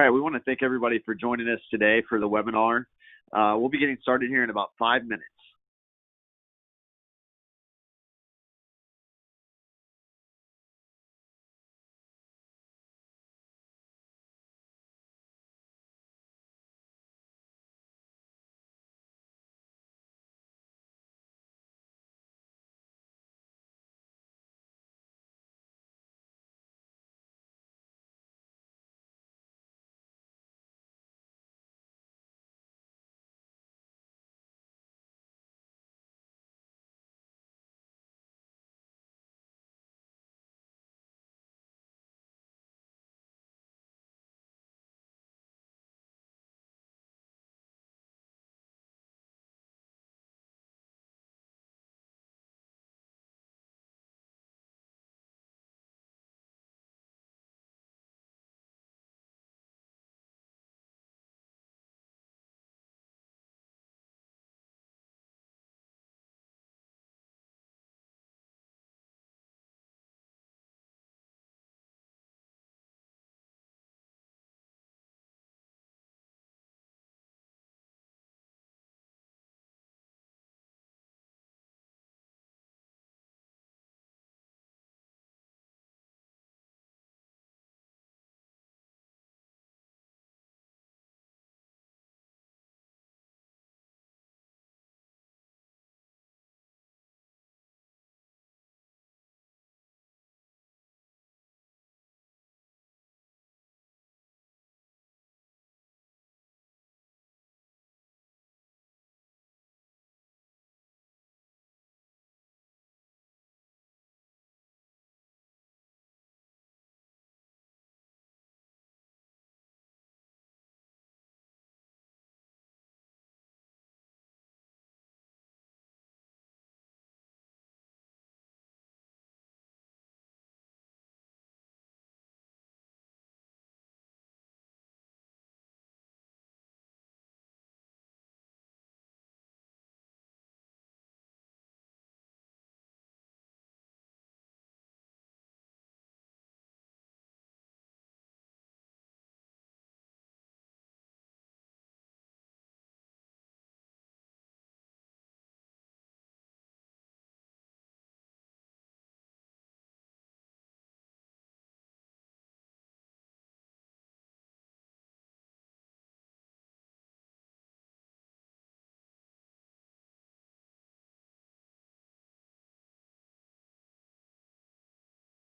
right, we want to thank everybody for joining us today for the webinar. We'll be getting started here in about 5 minutes.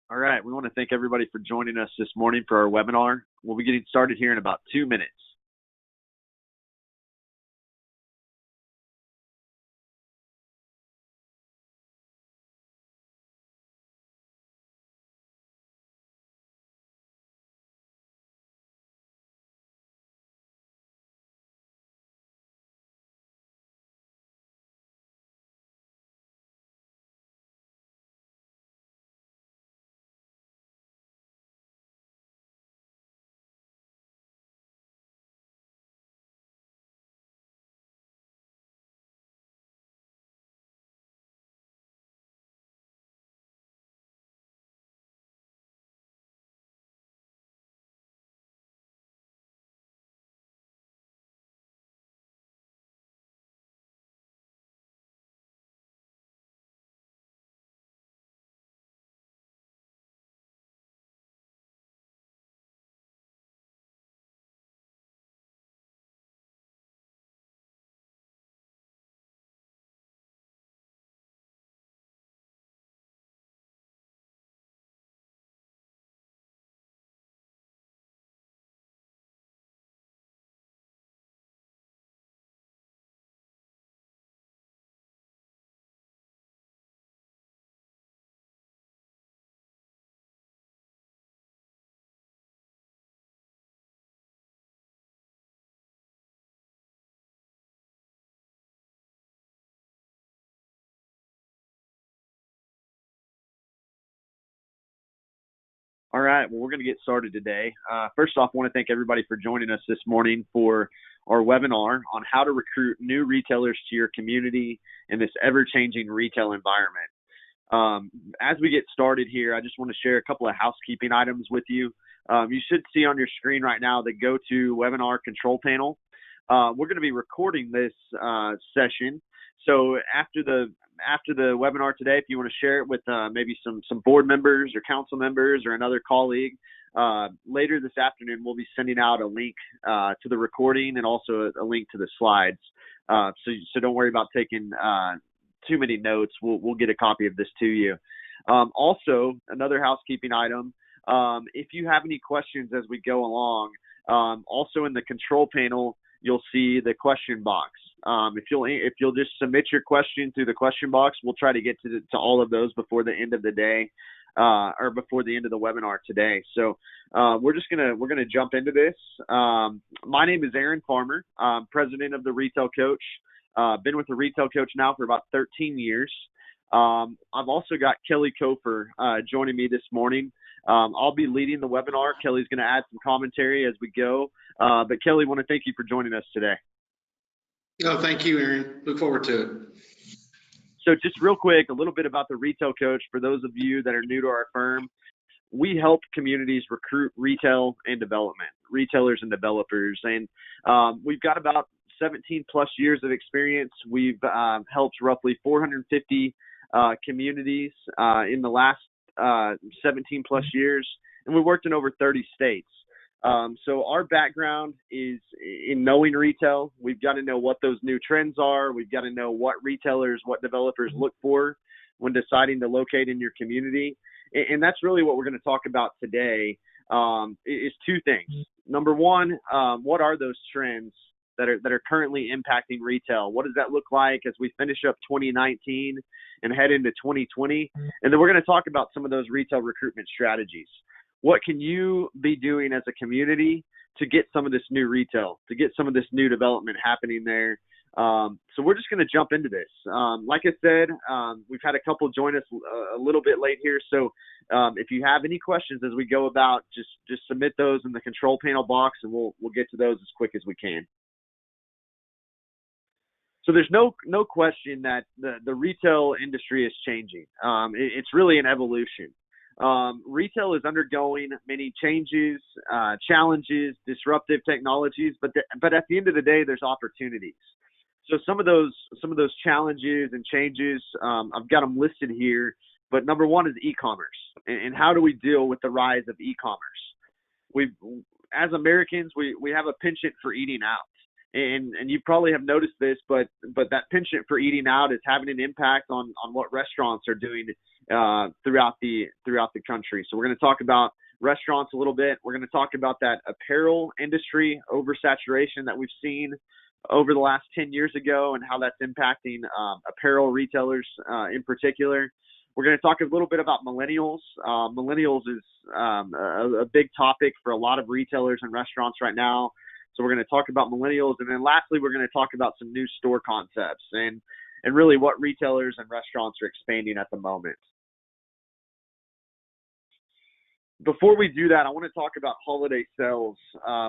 All right, we want to thank everybody for joining us this morning for our webinar. We'll be getting started here in about 2 minutes. All right, well, we're going to get started today. First off, I want to thank everybody for joining us this morning for our webinar on how to recruit new retailers to your community in this ever-changing retail environment. As we get started here, I just want to share a couple of housekeeping items with you. You should see on your screen right now the go-to webinar control panel. We're going to be recording this session. So after the webinar today, if you want to share it with maybe some board members or council members or another colleague, later this afternoon we'll be sending out a link to the recording and also a link to the slides. So don't worry about taking too many notes. We'll get a copy of this to you. Also, another housekeeping item. If you have any questions as we go along, also in the control panel, you'll see the question box. If you'll just submit your question through the question box, we'll try to get to all of those before the end of the day, or before the end of the webinar today. So we're gonna jump into this. My name is Aaron Farmer. I'm president of the Retail Coach. Been with the Retail Coach now for about 13 years. I've also got Kelly Kofer joining me this morning. I'll be leading the webinar. Kelly's going to add some commentary as we go. But Kelly, I want to thank you for joining us today. Oh, thank you, Aaron. Look forward to it. So just real quick, a little bit about the Retail Coach for those of you that are new to our firm. We help communities recruit retail and development, retailers and developers. And we've got about 17 plus years of experience. We've helped roughly 450 communities in the last 17 plus years, and we worked in over 30 states. So our background is in knowing retail. We've got to know what those new trends are. We've got to know what retailers, what developers look for when deciding to locate in your community. And that's really what we're going to talk about today, is two things. Number one, what are those trends that are currently impacting retail? What does that look like as we finish up 2019 and head into 2020? And then we're going to talk about some of those retail recruitment strategies. What can you be doing as a community to get some of this new retail, to get some of this new development happening there? So we're just going to jump into this. Like I said, we've had a couple join us a little bit late here. So if you have any questions as we go about, just submit those in the control panel box, and we'll get to those as quick as we can. So there's no question that the retail industry is changing. It's really an evolution. Retail is undergoing many changes, challenges, disruptive technologies, but at the end of the day, there's opportunities. So some of those challenges and changes, I've got them listed here. But number one is e-commerce, and how do we deal with the rise of e-commerce? As Americans, we have a penchant for eating out. And you probably have noticed this, but that penchant for eating out is having an impact on what restaurants are doing throughout the country. So we're going to talk about restaurants a little bit. We're going to talk about that apparel industry oversaturation that we've seen over the last 10 years ago and how that's impacting apparel retailers in particular. We're going to talk a little bit about millennials. Millennials is a big topic for a lot of retailers and restaurants right now. So we're going to talk about millennials. And then lastly, we're going to talk about some new store concepts and really what retailers and restaurants are expanding at the moment. Before we do that, I want to talk about holiday sales.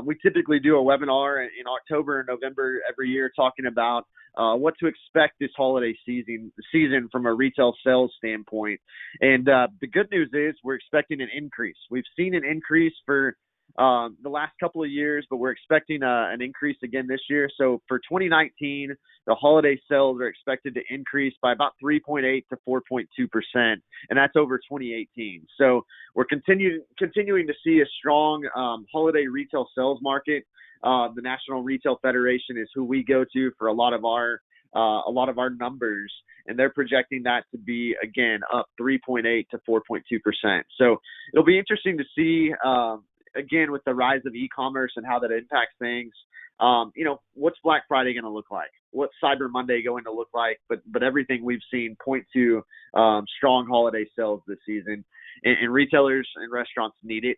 We typically do a webinar in October and November every year talking about what to expect this holiday season from a retail sales standpoint. And the good news is we're expecting an increase. We've seen an increase for the last couple of years, but we're expecting an increase again this year. So for 2019, the holiday sales are expected to increase by about 3.8 to 4.2%, and that's over 2018. So we're continuing to see a strong holiday retail sales market. The National Retail Federation is who we go to for a lot of our numbers, and they're projecting that to be again up 3.8 to 4.2%. So it'll be interesting to see. Again, with the rise of e-commerce and how that impacts things, what's Black Friday going to look like? What's Cyber Monday going to look like? But everything we've seen point to strong holiday sales this season, and retailers and restaurants need it.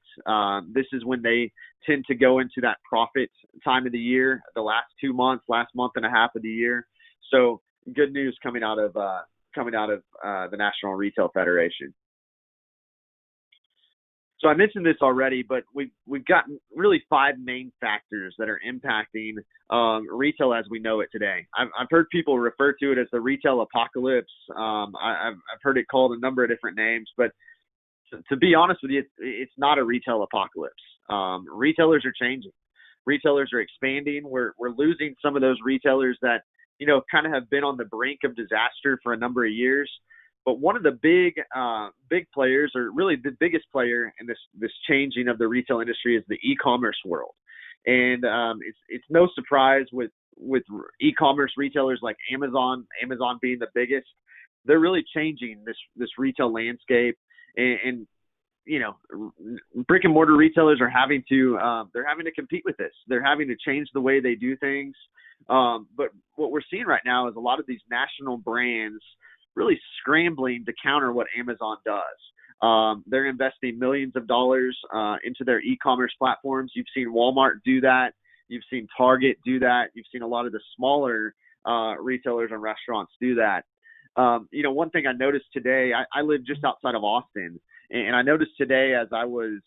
This is when they tend to go into that profit time of the year, the last month and a half of the year. So good news coming out of the National Retail Federation. So I mentioned this already, but we've got really five main factors that are impacting retail as we know it today. I've heard people refer to it as the retail apocalypse. I've heard it called a number of different names, but to be honest with you, it's not a retail apocalypse. Retailers are changing. Retailers are expanding. We're losing some of those retailers that kind of have been on the brink of disaster for a number of years. But one of the big players, or really the biggest player in this changing of the retail industry, is the e-commerce world. And it's no surprise with e-commerce retailers like Amazon being the biggest. They're really changing this retail landscape, and brick and mortar retailers are having to compete with this. They're having to change the way they do things. But what we're seeing right now is a lot of these national brands really scrambling to counter what Amazon does. They're investing millions of dollars into their e-commerce platforms. You've seen Walmart do that. You've seen Target do that. You've seen a lot of the smaller retailers and restaurants do that. One thing I noticed today, I live just outside of Austin, and I noticed today as I was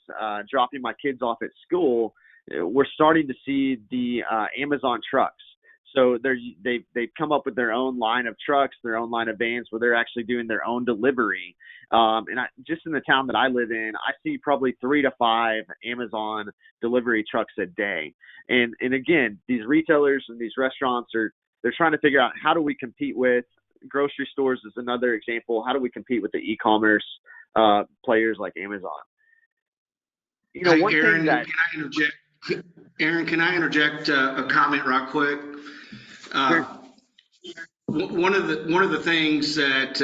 dropping my kids off at school, we're starting to see the Amazon trucks. So they've come up with their own line of trucks, their own line of vans where they're actually doing their own delivery. And just in the town that I live in, I see probably 3 to 5 Amazon delivery trucks a day. And again, these retailers and these restaurants they're trying to figure out, how do we compete with grocery stores is another example. How do we compete with the e-commerce players like Amazon? Hey, one Aaron, thing that can I interject? Aaron, can I interject a comment right quick? Sure. One of the things that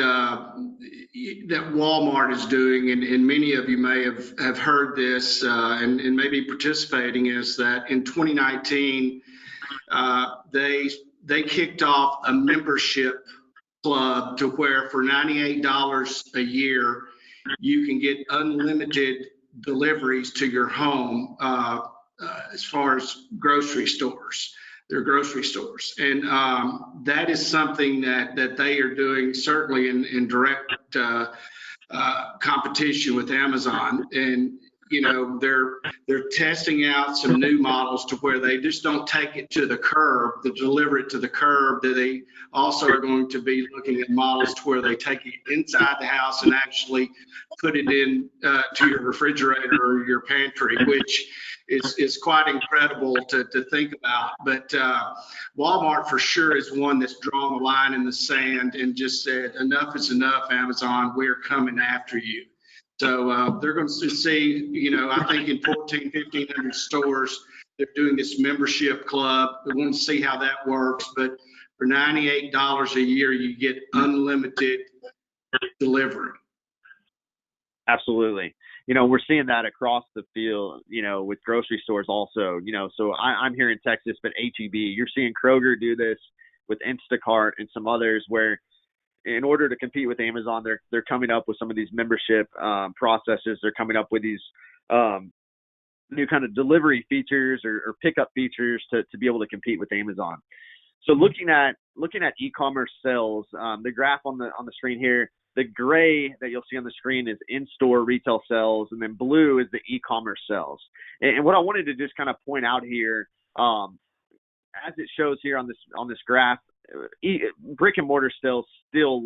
Walmart is doing, and many of you may have heard this and may be participating, is that in 2019 they kicked off a membership club to where for $98 a year you can get unlimited deliveries to your home as far as grocery stores. Their grocery stores, and that is something that they are doing certainly in direct competition with Amazon. And they're testing out some new models to where they just don't take it to the curb, they deliver it to the curb. That they also are going to be looking at models to where they take it inside the house and actually put it in to your refrigerator or your pantry, which is quite incredible to think about. But Walmart for sure is one that's drawn a line in the sand and just said, enough is enough, Amazon, we're coming after you. So they're going to see, I think in 1,500 stores, they're doing this membership club. We want to see how that works. But for $98 a year, you get unlimited delivery. Absolutely. We're seeing that across the field, with grocery stores also, so I'm here in Texas, but HEB, you're seeing Kroger do this with Instacart and some others, where in order to compete with Amazon, they're coming up with some of these membership processes. They're coming up with these new kind of delivery features or pickup features to be able to compete with Amazon. So looking at e-commerce sales, the graph on the screen here, the gray that you'll see on the screen is in-store retail sales, and then blue is the e-commerce sales. And what I wanted to just kind of point out here, as it shows here on this graph, brick and mortar still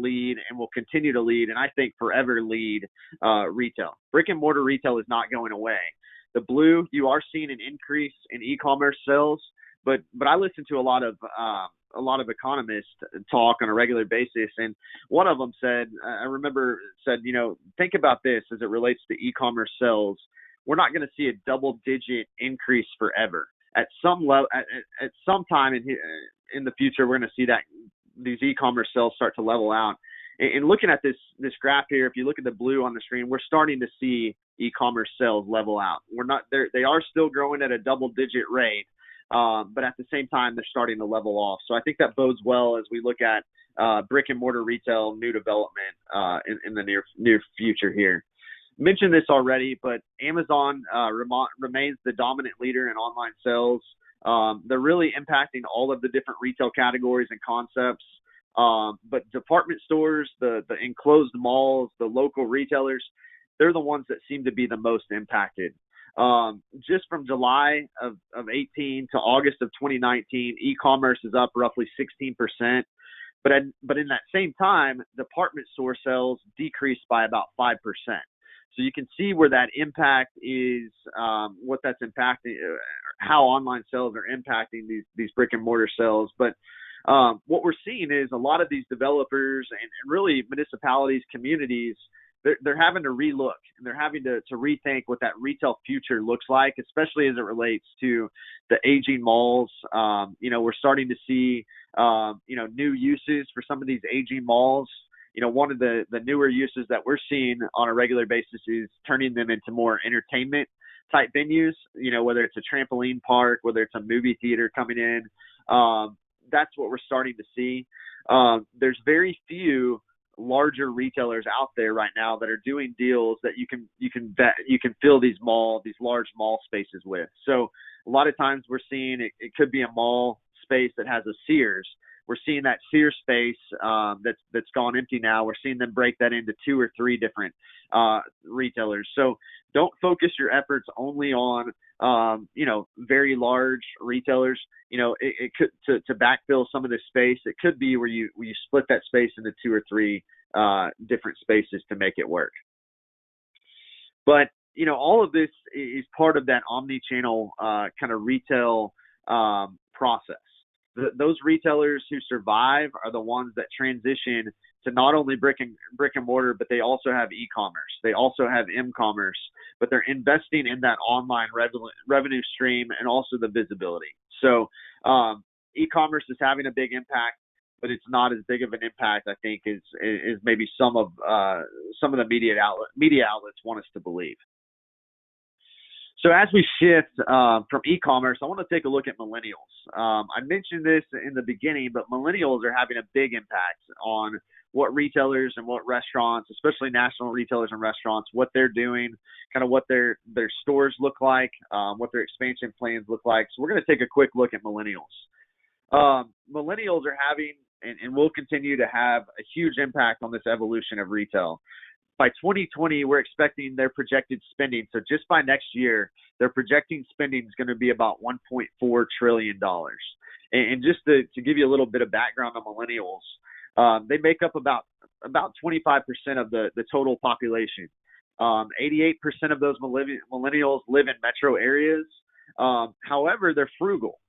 lead and will continue to lead, and I think forever lead retail. Brick and mortar retail is not going away. The blue, you are seeing an increase in e-commerce sales, but I listen to a lot of economists talk on a regular basis, and one of them said, think about this as it relates to e-commerce sales. We're not going to see a double-digit increase forever. At some level, at some time in the future, we're going to see that these e-commerce sales start to level out. And looking at this graph here, if you look at the blue on the screen, we're starting to see e-commerce sales level out. We're not there; they are still growing at a double-digit rate. But at the same time, they're starting to level off. So I think that bodes well as we look at brick and mortar retail new development in the near future here. Mentioned this already, but Amazon remains the dominant leader in online sales. They're really impacting all of the different retail categories and concepts. But department stores, the enclosed malls, the local retailers, they're the ones that seem to be the most impacted. Just from July of 18 to August of 2019, e-commerce is up roughly 16%. But in that same time, department store sales decreased by about 5%. So you can see where that impact is, what that's impacting, how online sales are impacting these brick and mortar sales. But what we're seeing is a lot of these developers and really municipalities, communities, they're having to relook, and they're having to rethink what that retail future looks like, especially as it relates to the aging malls. We're starting to see, new uses for some of these aging malls. One of the newer uses that we're seeing on a regular basis is turning them into more entertainment type venues, whether it's a trampoline park, whether it's a movie theater coming in. That's what we're starting to see. There's very few larger retailers out there right now that are doing deals that you can fill these large mall spaces with. So a lot of times we're seeing it could be a mall space that has a Sears. We're seeing that Sears space that's gone empty now. We're seeing them break that into 2 or 3 different retailers. So don't focus your efforts only on very large retailers. It could to backfill some of this space. It could be where you split that space into 2 or 3 different spaces to make it work. But all of this is part of that omni-channel kind of retail process. Those retailers who survive are the ones that transition to not only brick and mortar, but they also have e-commerce. They also have m-commerce, but they're investing in that online revenue stream and also the visibility. So e-commerce is having a big impact, but it's not as big of an impact, I think, as maybe some of the media outlets want us to believe. So as we shift from e-commerce, I want to take a look at millennials. I mentioned this in the beginning, but millennials are having a big impact on what retailers and what restaurants, especially national retailers and restaurants, what they're doing, kind of what their stores look like, what their expansion plans look like. So we're going to take a quick look at millennials. Millennials are having and will continue to have a huge impact on this evolution of retail. By 2020, we're expecting their projected spending. So just by next year, they're projecting spending is going to be about $1.4 trillion. And just to give you a little bit of background on millennials, they make up about 25% of the total population. 88% of those millennials live in metro areas. However, they're frugal.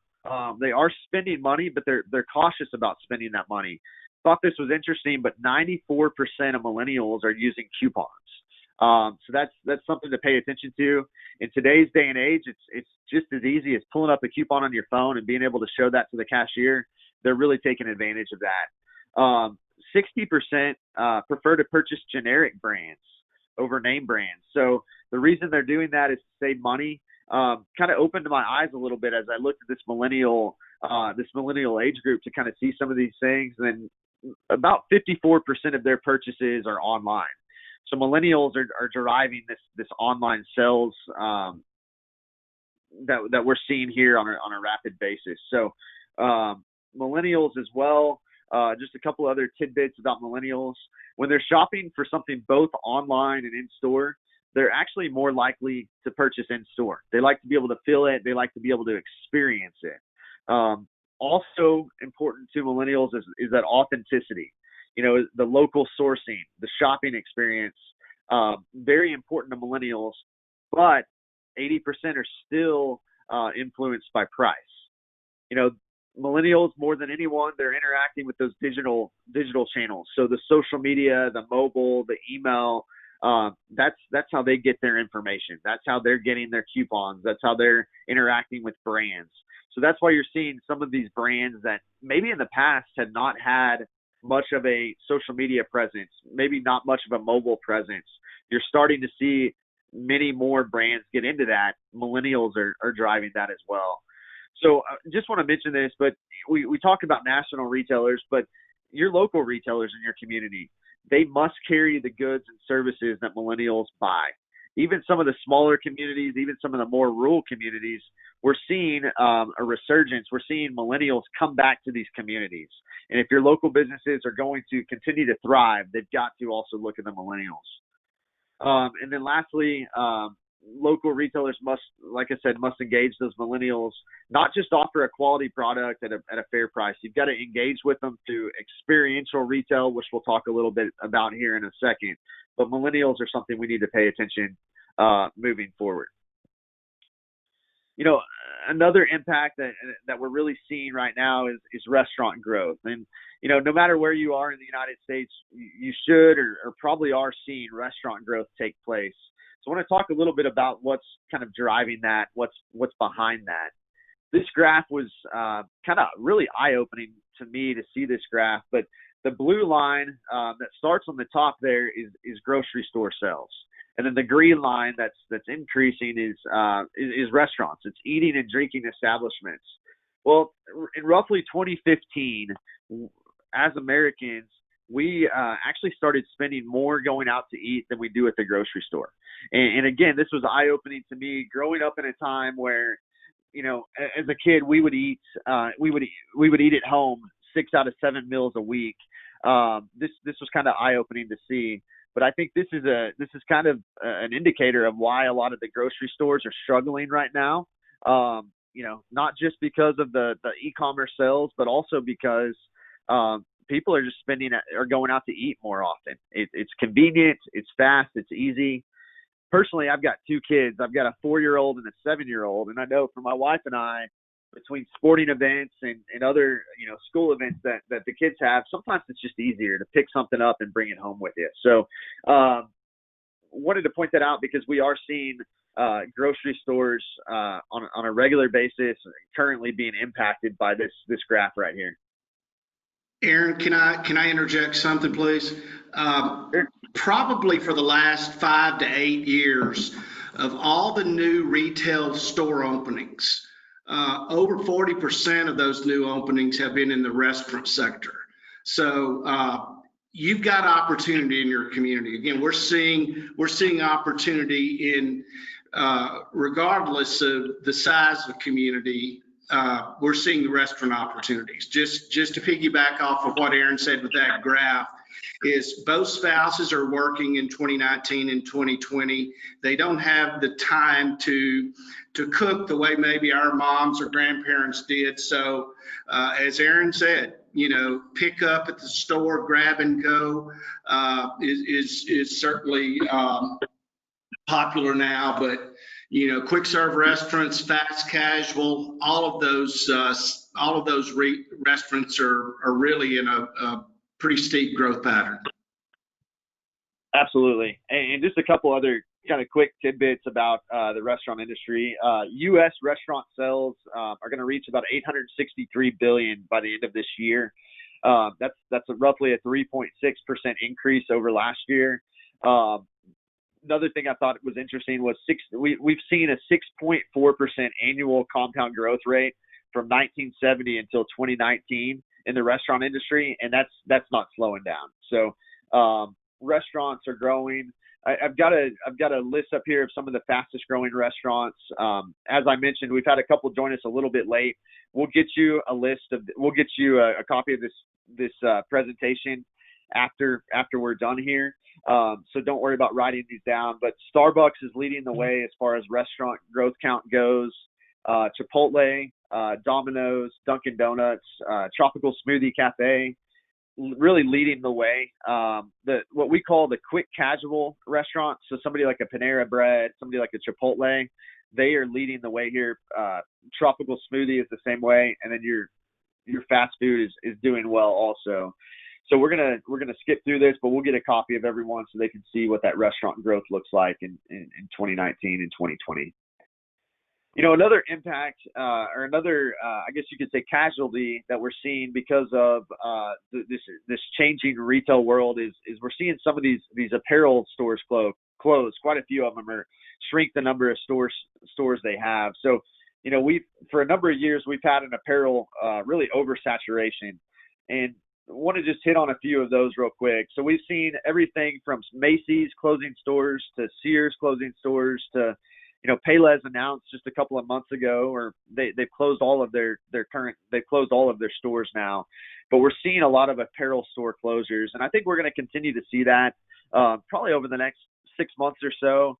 They are spending money, but they're cautious about spending that money. Thought this was interesting, but 94% of millennials are using coupons. So that's something to pay attention to. In today's day and age, it's just as easy as pulling up a coupon on your phone and being able to show that to the cashier. They're really taking advantage of that. 60% prefer to purchase generic brands over name brands. So the reason they're doing that is to save money. Kind of opened my eyes a little bit as I looked at this millennial age group to kind of see some of these things. And then about 54% of their purchases are online. So millennials are deriving this online sales that we're seeing here on a rapid basis. So millennials as well. Just a couple other tidbits about millennials. When they're shopping for something both online and in store, they're actually more likely to purchase in store. They like to be able to feel it. They like to be able to experience it. Also important to millennials is that authenticity. The local sourcing, the shopping experience, very important to millennials, but 80% are still influenced by price. Millennials, more than anyone, they're interacting with those digital channels. So the social media, the mobile, the email, that's how they get their information. That's how they're getting their coupons. That's how they're interacting with brands. So that's why you're seeing some of these brands that maybe in the past had not had much of a social media presence, maybe not much of a mobile presence. You're starting to see many more brands get into that. Millennials are driving that as well. So I just want to mention this, but we talk about national retailers, but your local retailers in your community, they must carry the goods and services that millennials buy. Even some of the smaller communities, even some of the more rural communities, we're seeing a resurgence. We're seeing millennials come back to these communities. And if your local businesses are going to continue to thrive, they've got to also look at the millennials. And then lastly, local retailers must, like I said, must engage those millennials, not just offer a quality product at a fair price. You've got to engage with them through experiential retail, which we'll talk a little bit about here in a second. But millennials are something we need to pay attention moving forward. You know, another impact that we're really seeing right now is restaurant growth. And, you know, no matter where you are in the United States, you should or probably are seeing restaurant growth take place. So I want to talk a little bit about what's kind of driving that, what's behind that. This graph was kind of really eye-opening to me to see this graph, but the blue line that starts on the top there is grocery store sales. And then the green line that's increasing is restaurants. It's eating and drinking establishments. Well, in roughly 2015, as Americans, we actually started spending more going out to eat than we do at the grocery store. And again, this was eye-opening to me growing up in a time where, you know, as a kid, we would eat at home 6 out of 7 meals a week. This was kind of eye-opening to see. But I think this is kind of an indicator of why a lot of the grocery stores are struggling right now. You know, not just because of the e-commerce sales, but also because people are just going out to eat more often. It's convenient, it's fast, it's easy. Personally, I've got 2 kids. I've got a 4-year-old and a 7-year-old, and I know for my wife and I, between sporting events and other, you know, school events that the kids have, sometimes it's just easier to pick something up and bring it home with you. So wanted to point that out because we are seeing grocery stores on a regular basis currently being impacted by this graph right here. Aaron, can I interject something, please? Sure. Probably for the last 5 to 8 years, of all the new retail store openings, over 40% of those new openings have been in the restaurant sector. So you've got opportunity in your community. Again, we're seeing opportunity in regardless of the size of the community. We're seeing the restaurant opportunities. Just to piggyback off of what Aaron said with that graph, is both spouses are working in 2019 and 2020. They don't have the time to cook the way maybe our moms or grandparents did. So as Aaron said, you know, pick up at the store, grab and go is certainly popular now. But you know, quick serve restaurants, fast casual, all of those restaurants are really in a pretty steep growth pattern. Absolutely. And just a couple other kind of quick tidbits about the restaurant industry. U.S. restaurant sales are going to reach about $863 billion by the end of this year. That's roughly a 3.6% increase over last year. Another thing I thought was interesting was we've seen a 6.4% annual compound growth rate from 1970 until 2019 in the restaurant industry, and that's not slowing down. So restaurants are growing. I've got a list up here of some of the fastest growing restaurants. As I mentioned, we've had a couple join us a little bit late. We'll get you a copy of this presentation after we're done here. So don't worry about writing these down. But Starbucks is leading the way as far as restaurant growth count goes. Chipotle, Domino's, Dunkin' Donuts, Tropical Smoothie Cafe, really leading the way. What we call the quick casual restaurants, so somebody like a Panera Bread, somebody like a Chipotle, they are leading the way here. Tropical Smoothie is the same way, and then your fast food is doing well also. So we're gonna skip through this, but we'll get a copy of everyone so they can see what that restaurant growth looks like in 2019 and 2020. You know, another impact or another, I guess you could say, casualty that we're seeing because of this changing retail world is we're seeing some of these apparel stores close. Quite a few of them are shrink the number of stores they have. So, you know, for a number of years we've had an apparel really oversaturation, and I want to just hit on a few of those real quick. So we've seen everything from Macy's closing stores to Sears closing stores to, you know, Payless announced just a couple of months ago, or they've closed all of they've closed all of their stores now. But we're seeing a lot of apparel store closures, and I think we're going to continue to see that probably over the next 6 months or so.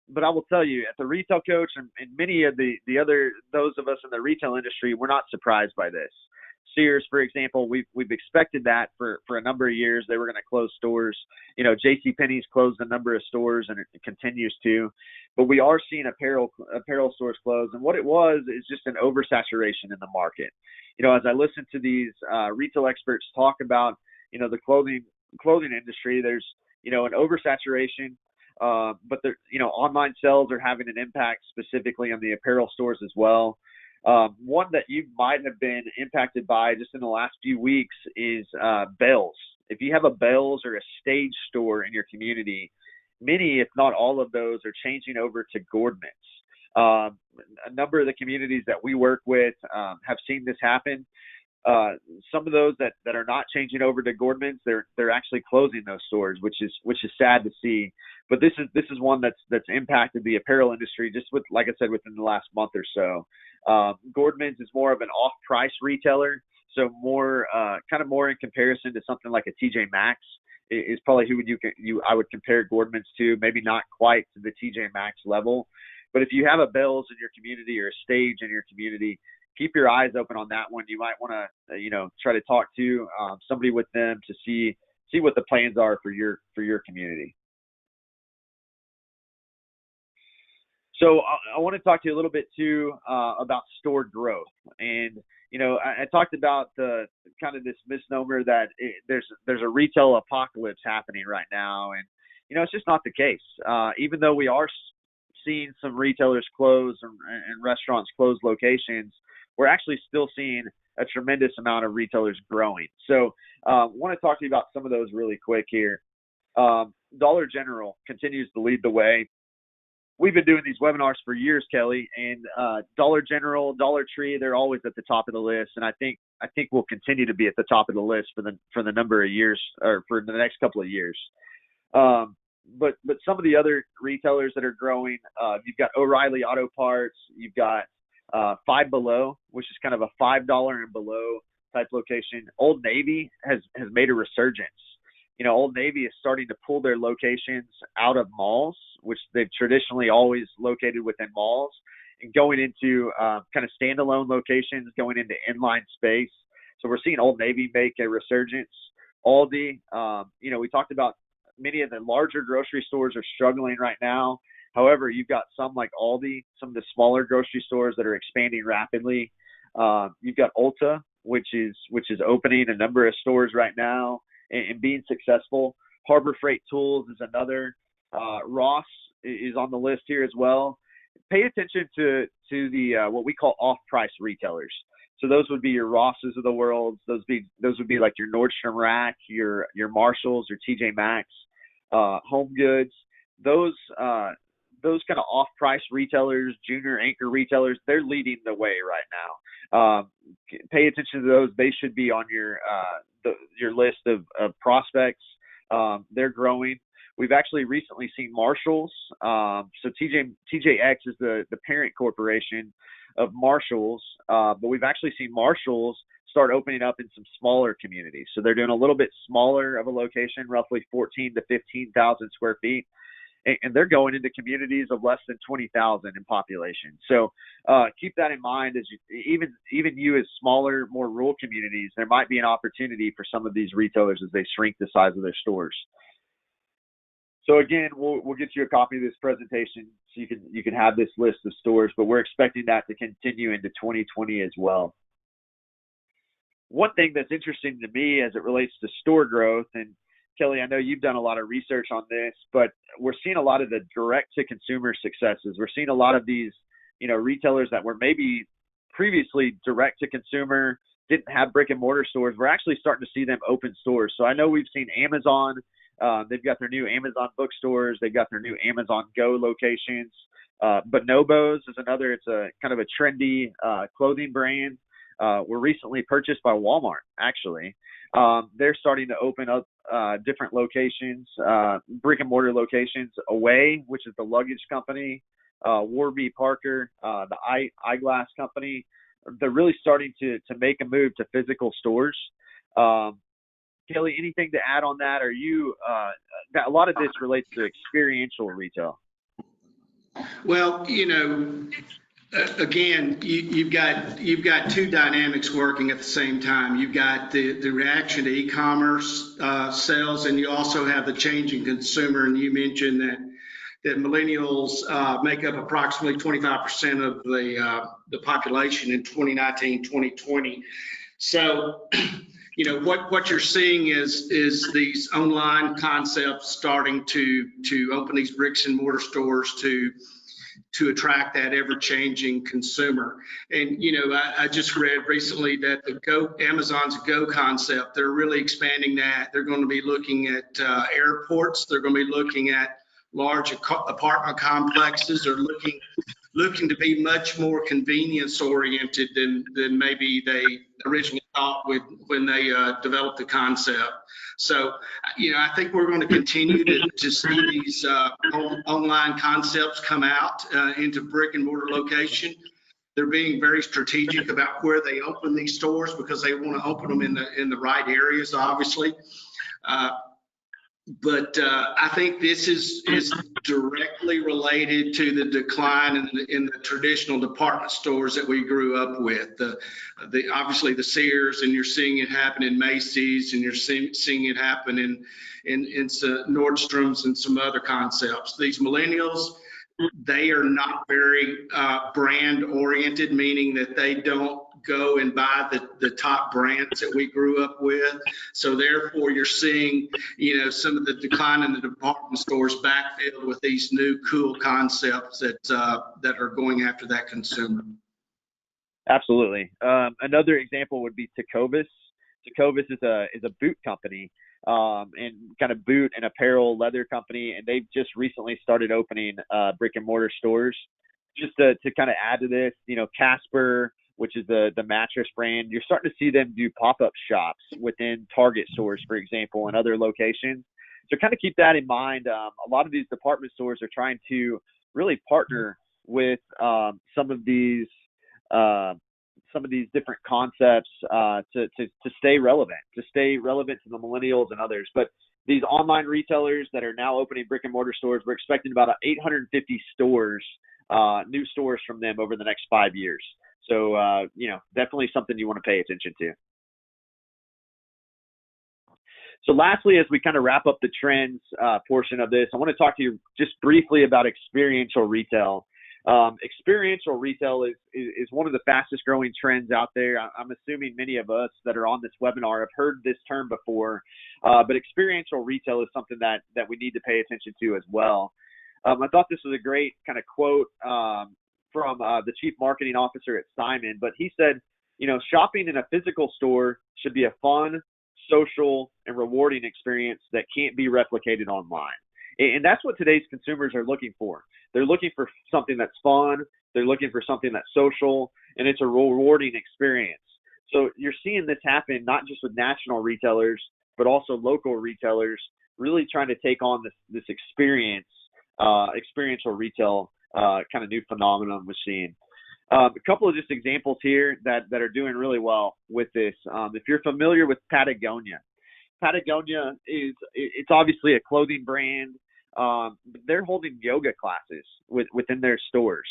But I will tell you, at the Retail Coach and many of those of us in the retail industry, we're not surprised by this. Sears, for example, we've expected that for a number of years. They were going to close stores. JCPenney's closed a number of stores, and it continues to. But we are seeing apparel stores close. And what it was is just an oversaturation in the market. As I listen to these retail experts talk about, the clothing industry, there's, an oversaturation. But online sales are having an impact specifically on the apparel stores as well. One that you might have been impacted by just in the last few weeks is Bells. If you have a Bells or a Stage store in your community, many, if not all of those, are changing over to Gordmans. A number of the communities that we work with have seen this happen. Some of those that are not changing over to Gordmans, they're actually closing those stores, which is sad to see. But this is one that's impacted the apparel industry just like I said, within the last month or so. Gordmans is more of an off-price retailer, so more in comparison to something like a TJ Maxx is probably who I would compare Gordmans to. Maybe not quite to the TJ Maxx level, but if you have a Bells in your community or a Stage in your community, keep your eyes open on that one. You might want to, try to talk to somebody with them to see what the plans are for your community. So I want to talk to you a little bit too about store growth. And, I talked about the kind of this misnomer that there's a retail apocalypse happening right now. And, it's just not the case. Even though we are seeing some retailers close and restaurants close locations, we're actually still seeing a tremendous amount of retailers growing. So I want to talk to you about some of those really quick here. Dollar General continues to lead the way. We've been doing these webinars for years, Kelly, and Dollar General, Dollar Tree, they're always at the top of the list. And I think we'll continue to be at the top of the list for the number of years, or for the next couple of years. But some of the other retailers that are growing, you've got O'Reilly Auto Parts, you've got Five Below, which is kind of a $5 and below type location. Old Navy has made a resurgence. Old Navy is starting to pull their locations out of malls, which they've traditionally always located within malls, and going into kind of standalone locations, going into inline space. So we're seeing Old Navy make a resurgence. Aldi, we talked about many of the larger grocery stores are struggling right now. However, you've got some like Aldi, some of the smaller grocery stores that are expanding rapidly. You've got Ulta, which is opening a number of stores right now and being successful. Harbor Freight Tools is another. Ross is on the list here as well. Pay attention to the what we call off-price retailers. So those would be your Rosses of the world. Those would be like your Nordstrom Rack, your Marshalls, your TJ Maxx, Home Goods. Those kind of off-price retailers, junior anchor retailers, they're leading the way right now. Pay attention to those. They should be on your list of prospects. They're growing. We've actually recently seen Marshalls. So TJX is the parent corporation of Marshalls, but we've actually seen Marshalls start opening up in some smaller communities. So they're doing a little bit smaller of a location, roughly 14 to 15,000 square feet. And they're going into communities of less than 20,000 in population. So keep that in mind as even you as smaller, more rural communities, there might be an opportunity for some of these retailers as they shrink the size of their stores. So again, we'll get you a copy of this presentation so you can have this list of stores, but we're expecting that to continue into 2020 as well. One thing that's interesting to me as it relates to store growth, and Kelly, I know you've done a lot of research on this, but we're seeing a lot of the direct-to-consumer successes. We're seeing a lot of these, retailers that were maybe previously direct-to-consumer, didn't have brick-and-mortar stores. We're actually starting to see them open stores. So I know we've seen Amazon. They've got their new Amazon bookstores. They've got their new Amazon Go locations. Bonobos is another. It's a kind of a trendy clothing brand. Were recently purchased by Walmart, actually. They're starting to open up different locations, brick and mortar locations. Away, which is the luggage company, Warby Parker, the eyeglass company. They're really starting to make a move to physical stores. Kelly, anything to add on that? Are you a lot of this relates to experiential retail? Well, again, you've got two dynamics working at the same time. You've got the reaction to e-commerce sales, and you also have the changing consumer. And you mentioned that millennials make up approximately 25% of the population in 2019, 2020. So, what you're seeing is these online concepts starting to open these bricks and mortar stores to attract that ever-changing consumer. And I just read recently that Amazon's Go concept, they're really expanding that. They're going to be looking at airports. They're going to be looking at large apartment complexes. They're looking to be much more convenience oriented than maybe they originally thought when they developed the concept. So, I think we're going to continue to see these online concepts come out into brick and mortar location. They're being very strategic about where they open these stores because they want to open them in the right areas, obviously. But I think this is directly related to the decline in the traditional department stores that we grew up with. Obviously the Sears, and you're seeing it happen in Macy's, and you're seeing it happen in Nordstrom's and some other concepts. These millennials, they are not very brand oriented, meaning that they don't go and buy the top brands that we grew up with. So therefore you're seeing, some of the decline in the department stores backfilled with these new cool concepts that are going after that consumer. Absolutely. Another example would be Tecovas. Tecovas is a boot company, and kind of boot and apparel leather company, and they've just recently started opening brick and mortar stores. Just to kind of add to this, Casper, which is the mattress brand, you're starting to see them do pop-up shops within Target stores, for example, and other locations. So kind of keep that in mind. A lot of these department stores are trying to really partner with some of these different concepts to stay relevant, to the millennials and others. But these online retailers that are now opening brick and mortar stores, we're expecting about 850 stores, new stores from them over the next 5 years. So, definitely something you want to pay attention to. So lastly, as we kind of wrap up the trends portion of this, I want to talk to you just briefly about experiential retail. Experiential retail is one of the fastest growing trends out there. I'm assuming many of us that are on this webinar have heard this term before, but experiential retail is something that we need to pay attention to as well. I thought this was a great kind of quote from the chief marketing officer at Simon, but he said, shopping in a physical store should be a fun, social, and rewarding experience that can't be replicated online. And that's what today's consumers are looking for. They're looking for something that's fun. They're looking for something that's social, and it's a rewarding experience. So you're seeing this happen not just with national retailers, but also local retailers really trying to take on this experiential retail kind of new phenomenon we're seeing. A couple of just examples here that are doing really well with this. If you're familiar with Patagonia it's obviously a clothing brand. They're holding yoga classes within their stores.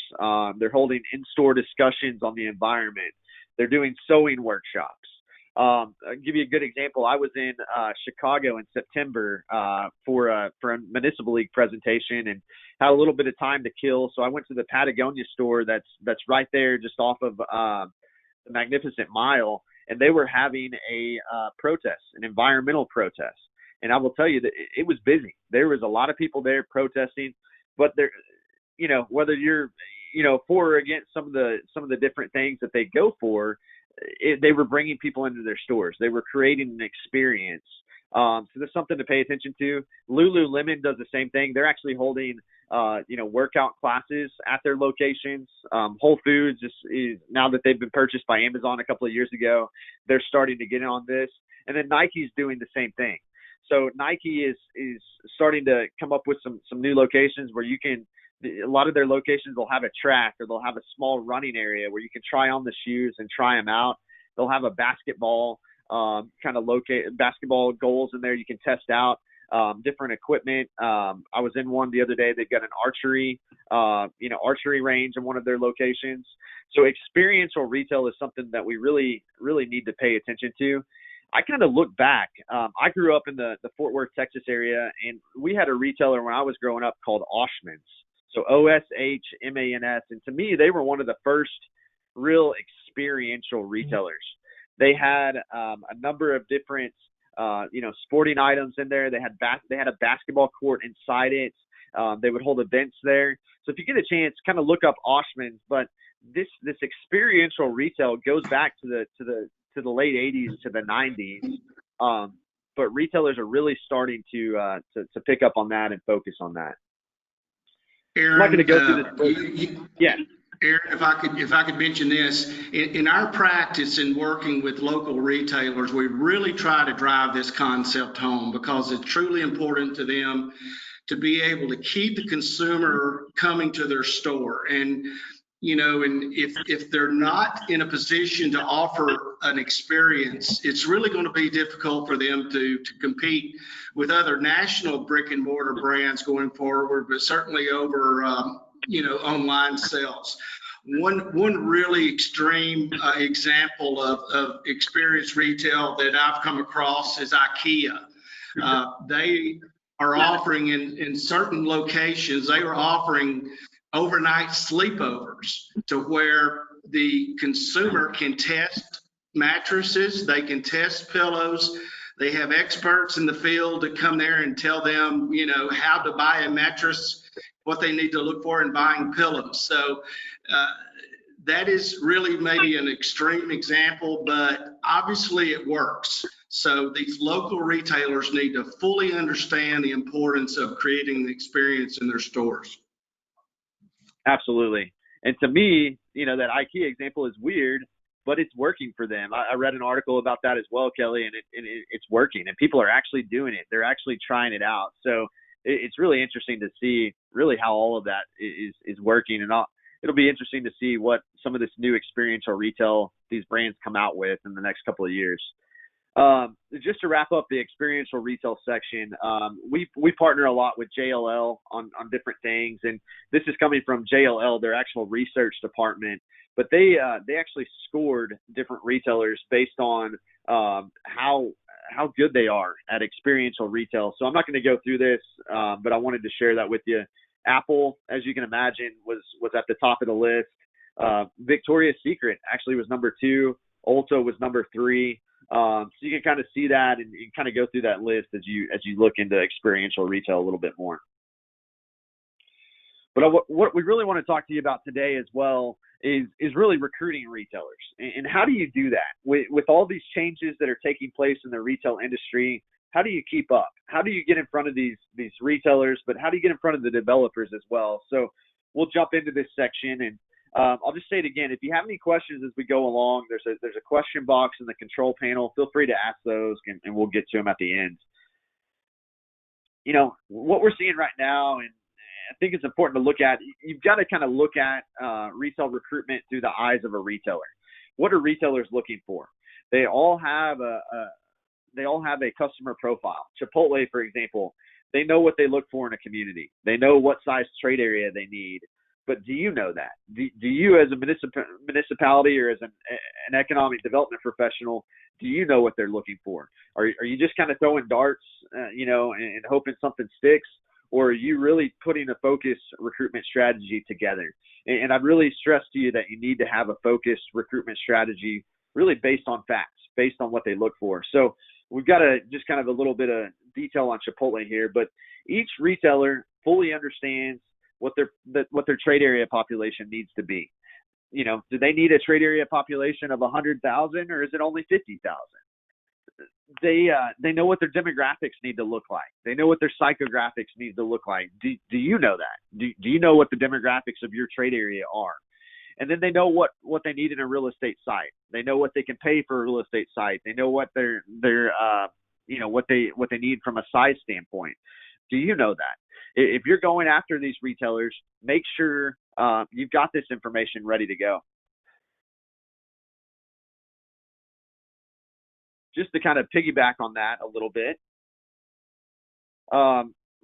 They're holding in-store discussions on the environment. They're doing sewing workshops. I'll give you a good example. I was in Chicago in September for a municipal league presentation and had a little bit of time to kill. So I went to the Patagonia store that's right there just off of the Magnificent Mile, and they were having a protest, an environmental protest. And I will tell you that it was busy. There was a lot of people there protesting, but there, whether you're, for or against some of the different things that they go for, they were bringing people into their stores. They were creating an experience. So there's something to pay attention to. Lululemon does the same thing. They're actually holding, workout classes at their locations. Whole Foods is now that they've been purchased by Amazon a couple of years ago, they're starting to get in on this. And then Nike's doing the same thing. So Nike is starting to come up with some new locations where you can. A lot of their locations will have a track, or they'll have a small running area where you can try on the shoes and try them out. They'll have a basketball kind of locate basketball goals in there. You can test out different equipment. I was in one the other day. They've got an archery range in one of their locations. So experiential retail is something that we really, really need to pay attention to. I kind of look back. I grew up in the Fort Worth, Texas area, and we had a retailer when I was growing up called Oshman's. So Oshmans. And to me, they were one of the first real experiential retailers. They had a number of different, sporting items in there. They had a basketball court inside it. They would hold events there. So if you get a chance, kind of look up Oshman's. But this experiential retail goes back to the late 80s to the 90s. But retailers are really starting to pick up on that and focus on that. Aaron, I'm not going to go through this. Yeah. Aaron, if I could mention this, in our practice in working with local retailers, we really try to drive this concept home because it's truly important to them to be able to keep the consumer coming to their store. And if they're not in a position to offer an experience, it's really going to be difficult for them to compete with other national brick and mortar brands going forward, but certainly over online sales. One really extreme example of experience retail that I've come across is IKEA. They are offering in certain locations, they are offering overnight sleepovers to where the consumer can test mattresses, they can test pillows. They have experts in the field that come there and tell them, how to buy a mattress, what they need to look for in buying pillows. So that is really maybe an extreme example, but obviously it works. So these local retailers need to fully understand the importance of creating the experience in their stores. Absolutely. And to me, that IKEA example is weird, but it's working for them. I read an article about that as well, Kelly, and it's working, and people are actually doing it. They're actually trying it out. So it's really interesting to see really how all of that is working. And it'll be interesting to see what some of this new experiential retail these brands come out with in the next couple of years. Just to wrap up the experiential retail section, we partner a lot with JLL on different things, and this is coming from JLL, their actual research department. But they actually scored different retailers based on how good they are at experiential retail. So I'm not going to go through this, but I wanted to share that with you. Apple, as you can imagine, was at the top of the list. Victoria's Secret actually was number 2. Ulta was number 3. So you can kind of see that and kind of go through that list as you look into experiential retail a little bit more. But what we really want to talk to you about today as well is really recruiting retailers. And how do you do that? With all these changes that are taking place in the retail industry, how do you keep up? How do you get in front of these retailers, but how do you get in front of the developers as well? So we'll jump into this section, and I'll just say it again. If you have any questions as we go along, there's a question box in the control panel. Feel free to ask those, and we'll get to them at the end. What we're seeing right now, and I think it's important to look at, you've got to kind of look at retail recruitment through the eyes of a retailer. What are retailers looking for? They all have a customer profile. Chipotle, for example, they know what they look for in a community. They know what size trade area they need. But do you know that? Do you, as a municipality or as an economic development professional, do you know what they're looking for? Are you just kind of throwing darts, and hoping something sticks? Or are you really putting a focused recruitment strategy together? And I'd really stress to you that you need to have a focused recruitment strategy really based on facts, based on what they look for. So we've got just kind of a little bit of detail on Chipotle here, but each retailer fully understands what their trade area population needs to be. Do they need a trade area population of 100,000 or is it only 50,000? They know what their demographics need to look like. They know what their psychographics need to look like. Do you know that? Do you know what the demographics of your trade area are? And then they know what they need in a real estate site. They know what they can pay for a real estate site. They know what their what they need from a size standpoint. Do you know that? If you're going after these retailers, make sure you've got this information ready to go. just to kind of piggyback on that a little bit,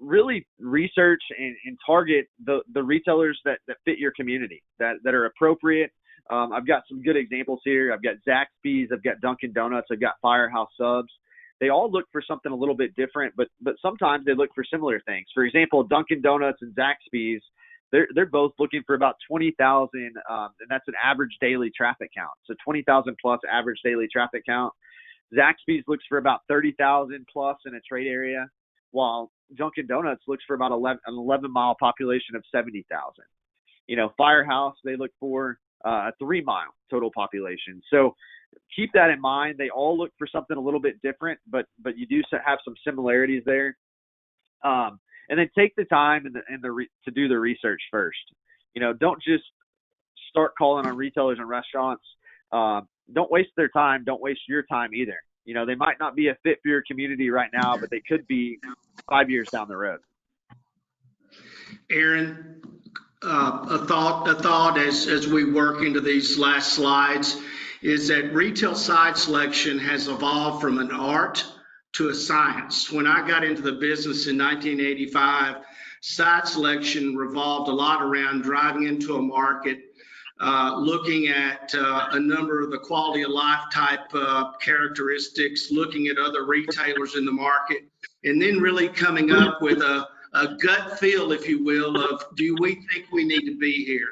really research and target the retailers that fit your community, that are appropriate. I've got some good examples here. I've got Zaxby's, I've got Dunkin' Donuts, I've got Firehouse Subs. They all look for something a little bit different, but sometimes they look for similar things. For example, Dunkin' Donuts and Zaxby's, they're both looking for about 20,000, and that's an average daily traffic count. So 20,000 plus average daily traffic count. Zaxby's looks for about 30,000 plus in a trade area, while Dunkin' Donuts looks for about an 11-mile population of 70,000. Firehouse, they look for a 3-mile total population. So keep that in mind. They all look for something a little bit different, but you do have some similarities there. And then take the time to do the research first. Don't just start calling on retailers and restaurants. Don't waste their time. Don't waste your time either. They might not be a fit for your community right now, but they could be 5 years down the road. Aaron, a thought as we work into these last slides is that retail site selection has evolved from an art to a science. When I got into the business in 1985, site selection revolved a lot around driving into a market, looking at a number of the quality of life type characteristics, looking at other retailers in the market, and then really coming up with a gut feel, if you will, of do we think we need to be here?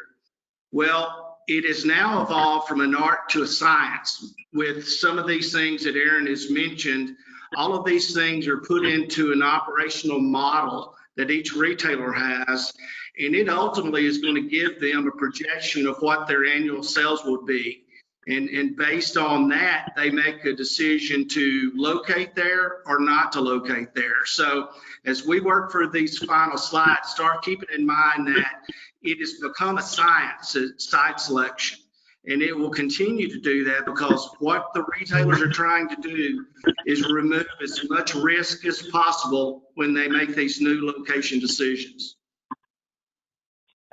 Well, it has now evolved from an art to a science. With some of these things that Aaron has mentioned, all of these things are put into an operational model that each retailer has, and it ultimately is going to give them a projection of what their annual sales would be. And based on that, they make a decision to locate there or not to locate there. So as we work through these final slides, start keeping in mind that it has become a science, site selection. And it will continue to do that because what the retailers are trying to do is remove as much risk as possible when they make these new location decisions.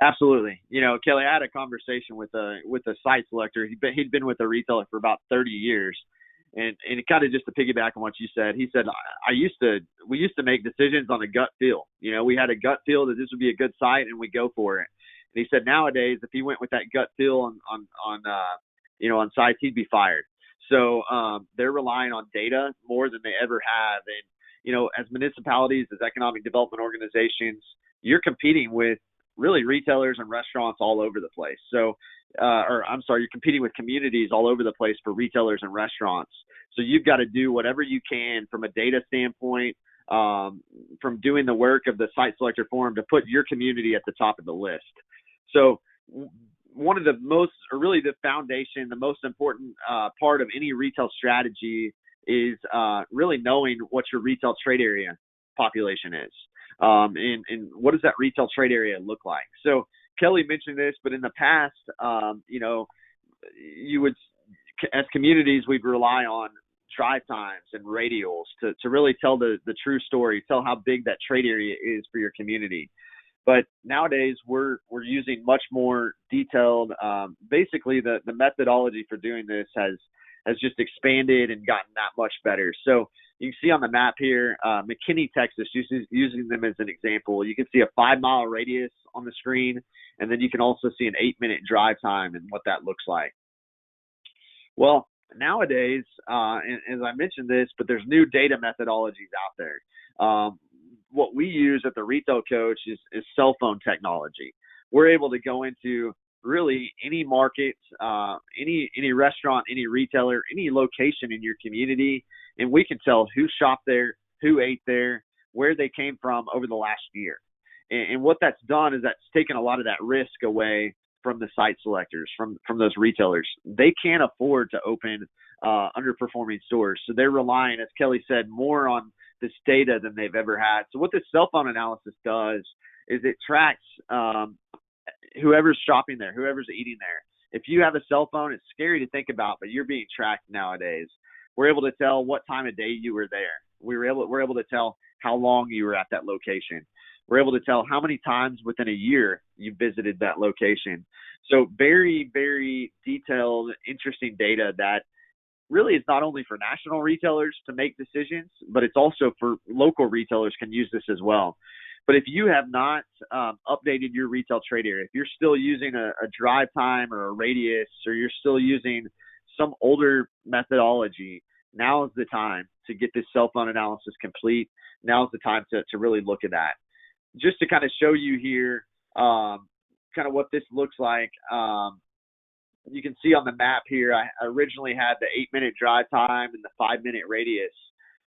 Absolutely. Kelly, I had a conversation with a site selector. He'd been with a retailer for about 30 years. And kind of just to piggyback on what you said, he said, we used to make decisions on a gut feel. We had a gut feel that this would be a good site and we go for it. And he said nowadays, if he went with that gut feel on sites, he'd be fired. So they're relying on data more than they ever have. And, as municipalities, as economic development organizations, you're competing with really retailers and restaurants all over the place. So, you're competing with communities all over the place for retailers and restaurants. So you've got to do whatever you can from a data standpoint, from doing the work of the site selector forum to put your community at the top of the list. So one of the the foundation, the most important part of any retail strategy is really knowing what your retail trade area population is. And what does that retail trade area look like? So Kelly mentioned this, but in the past, you would, as communities, we'd rely on drive times and radials to really tell the true story, tell how big that trade area is for your community. But nowadays we're using much more detailed, basically the methodology for doing this has just expanded and gotten that much better. So you can see on the map here, McKinney, Texas, using them as an example. You can see a 5-mile radius on the screen, and then you can also see an 8-minute drive time and what that looks like. Well, nowadays, and as I mentioned this, but there's new data methodologies out there. What we use at the Retail Coach is cell phone technology. We're able to go into really any market, any restaurant, any retailer, any location in your community, and we can tell who shopped there, who ate there, where they came from over the last year. And what that's done is that's taken a lot of that risk away from the site selectors, from those retailers. They can't afford to open underperforming stores. So they're relying, as Kelly said, more on this data than they've ever had. So what this cell phone analysis does is it tracks whoever's shopping there, whoever's eating there. If you have a cell phone, it's scary to think about, but you're being tracked nowadays. We're able to tell what time of day you were there. We're able to tell how long you were at that location. We're able to tell how many times within a year you visited that location. So very, very detailed, interesting data that really is not only for national retailers to make decisions, but it's also for local retailers can use this as well. But if you have not updated your retail trade area, if you're still using a drive time or a radius, or you're still using some older methodology, now is the time to get this cell phone analysis complete. Now is the time to really look at that. Just to kind of show you here kind of what this looks like. You can see on the map here, I originally had the 8-minute drive time and the 5-minute radius.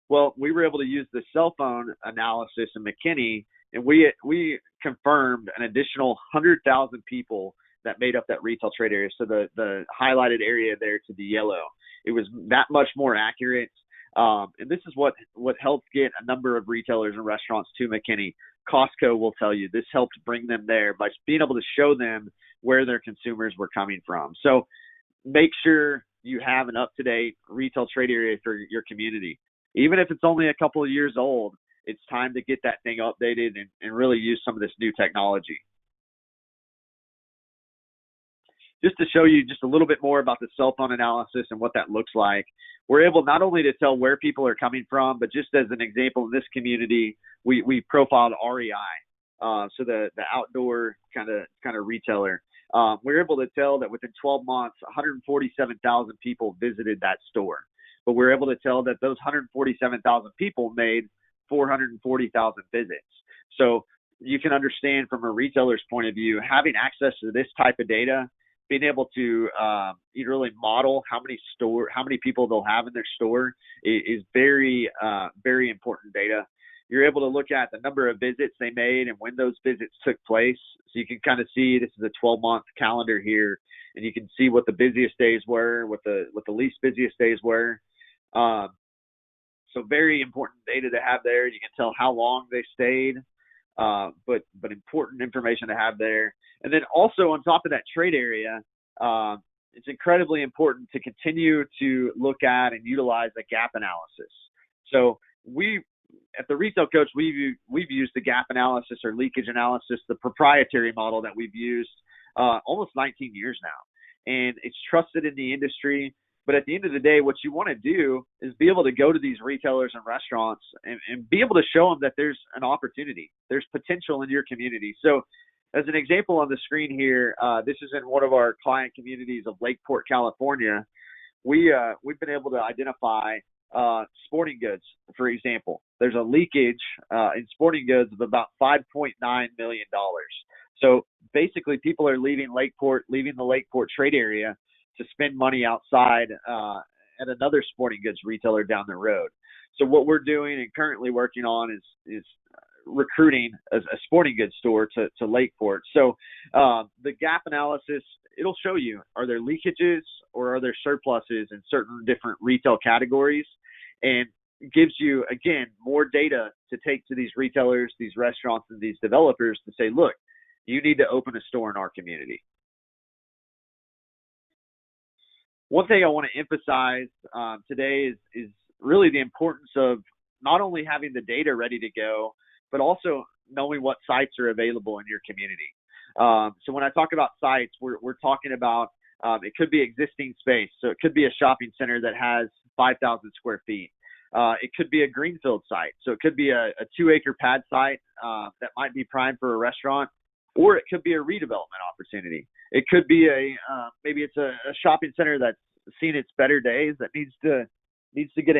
Well, we were able to use the cell phone analysis in McKinney, and we confirmed an additional 100,000 people that made up that retail trade area. So the highlighted area there to the yellow, it was that much more accurate. And this is what helped get a number of retailers and restaurants to McKinney. Costco will tell you this helped bring them there by being able to show them where their consumers were coming from. So make sure you have an up-to-date retail trade area for your community. Even if it's only a couple of years old, it's time to get that thing updated and really use some of this new technology. Just to show you just a little bit more about the cell phone analysis and what that looks like, we're able not only to tell where people are coming from, but just as an example, in this community, we profiled REI, so the outdoor kind of retailer. We're able to tell that within 12 months, 147,000 people visited that store. But we're able to tell that those 147,000 people made 440,000 visits. So you can understand from a retailer's point of view, having access to this type of data, being able to really model how many people they'll have in their store is very, very important data. You're able to look at the number of visits they made and when those visits took place. So you can kind of see, this is a 12-month calendar here, and you can see what the busiest days were, what the least busiest days were. So very important data to have there. You can tell how long they stayed, but important information to have there. And then also on top of that trade area, it's incredibly important to continue to look at and utilize the gap analysis. So at the Retail Coach, we've used the gap analysis or leakage analysis, the proprietary model that we've used almost 19 years now. And it's trusted in the industry. But at the end of the day, what you want to do is be able to go to these retailers and restaurants and be able to show them that there's an opportunity. There's potential in your community. So as an example on the screen here, this is in one of our client communities of Lakeport, California. We've been able to identify sporting goods, for example. There's a leakage in sporting goods of about $5.9 million. So basically people are leaving the Lakeport trade area to spend money outside at another sporting goods retailer down the road. So what we're doing and currently working on is recruiting a sporting goods store to Lakeport. So the gap analysis, it'll show you, are there leakages or are there surpluses in certain different retail categories, and gives you, again, more data to take to these retailers, these restaurants, and these developers to say, look, you need to open a store in our community. One thing I want to emphasize today is really the importance of not only having the data ready to go, but also knowing what sites are available in your community. So when I talk about sites, we're talking about it could be existing space. So it could be a shopping center that has 5,000 square feet. It could be a greenfield site. So it could be a 2-acre pad site that might be primed for a restaurant, or it could be a redevelopment opportunity. It could be maybe it's a shopping center that's seen its better days that needs to get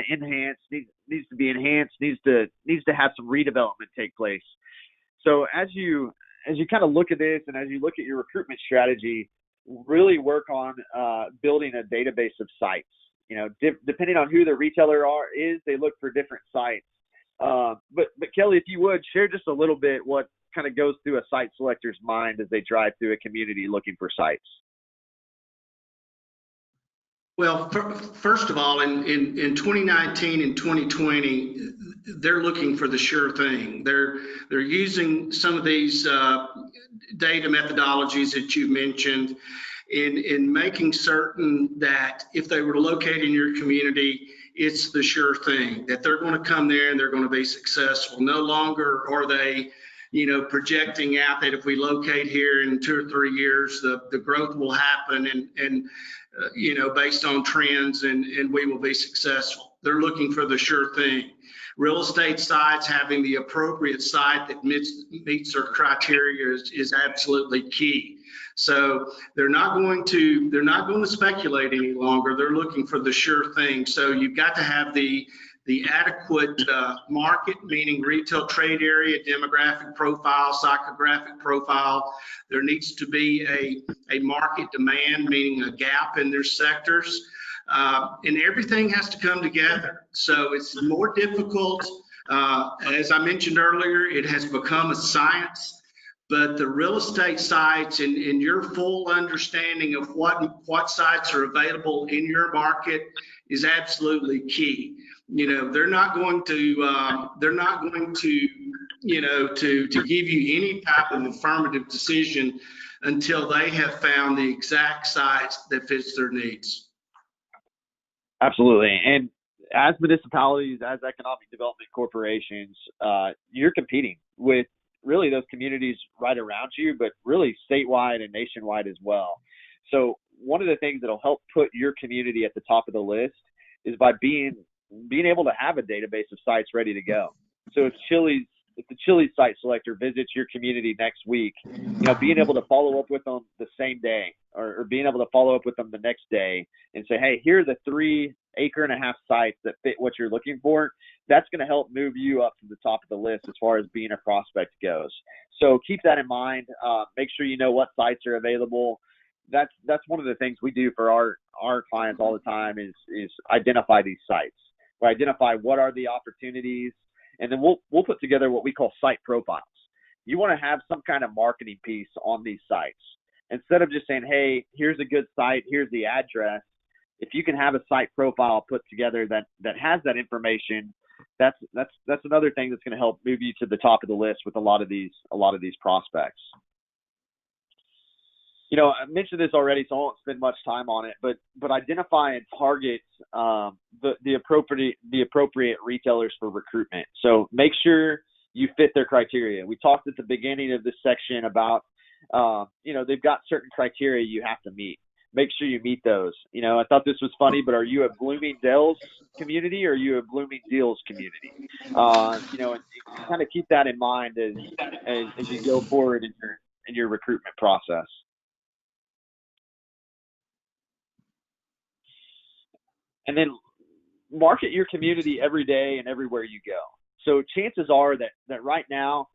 needs to be enhanced, needs to have some redevelopment take place. So as you kind of look at this and as you look at your recruitment strategy, really work on building a database of sites. You know, depending on who the retailer is, they look for different sites. But Kelly, if you would share just a little bit what kind of goes through a site selector's mind as they drive through a community looking for sites. Well, first of all, in 2019 and 2020, they're looking for the sure thing. They're using some of these data methodologies that you mentioned in making certain that if they were located in your community, it's the sure thing, that they're going to come there and they're going to be successful. No longer are they projecting out that if we locate here in 2 or 3 years, the growth will happen and based on trends, and we will be successful. They're looking for the sure thing. Real estate sites, having the appropriate site that meets their criteria is absolutely key. So they're not going to speculate any longer. They're looking for the sure thing. So you've got to have the adequate market, meaning retail trade area, demographic profile, psychographic profile. There needs to be a market demand, meaning a gap in their sectors. And everything has to come together. So it's more difficult. As I mentioned earlier, it has become a science. But the real estate sites and your full understanding of what sites are available in your market is absolutely key. They're not going to give you any type of affirmative decision until they have found the exact sites that fits their needs. Absolutely. And as municipalities, as economic development corporations, you're competing with really those communities right around you, but really statewide and nationwide as well. So one of the things that'll help put your community at the top of the list is by being able to have a database of sites ready to go. So if the Chili's site selector visits your community next week, being able to follow up with them the same day or being able to follow up with them the next day and say, hey, here are the 3.5 acre sites that fit what you're looking for. That's going to help move you up to the top of the list as far as being a prospect goes. So keep that in mind. Make sure you know what sites are available. That's one of the things we do for our clients all the time is identify these sites. We identify what are the opportunities, and then we'll put together what we call site profiles. You want to have some kind of marketing piece on these sites. Instead of just saying, hey, here's a good site, here's the address. If you can have a site profile put together that has that information, that's another thing that's going to help move you to the top of the list with a lot of these prospects. I mentioned this already, so I won't spend much time on it, but identify and target the appropriate retailers for recruitment. So make sure you fit their criteria. We talked at the beginning of this section about they've got certain criteria you have to meet. Make sure you meet those. I thought this was funny, but are you a Bloomingdale's community or are you a Bloomingdale's community? And kind of keep that in mind as you go forward in your recruitment process. And then market your community every day and everywhere you go. So chances are that right now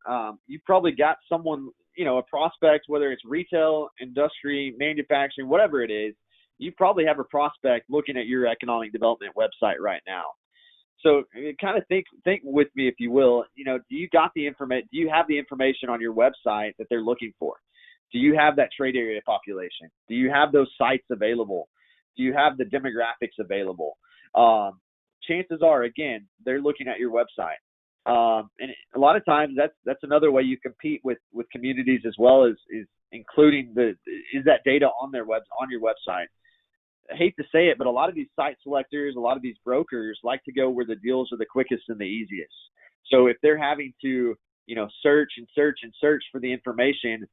you've probably got someone, a prospect, whether it's retail, industry, manufacturing, whatever it is, you probably have a prospect looking at your economic development website right now. So kind of think with me, if you will, do you have the information on your website that they're looking for? Do you have that trade area population? Do you have those sites available? Do you have the demographics available? Chances are, again, they're looking at your website. And a lot of times that's another way you compete with communities as well, is including that data on your website. I hate to say it, but a lot of these site selectors, a lot of these brokers like to go where the deals are the quickest and the easiest. So if they're having to, search for the information,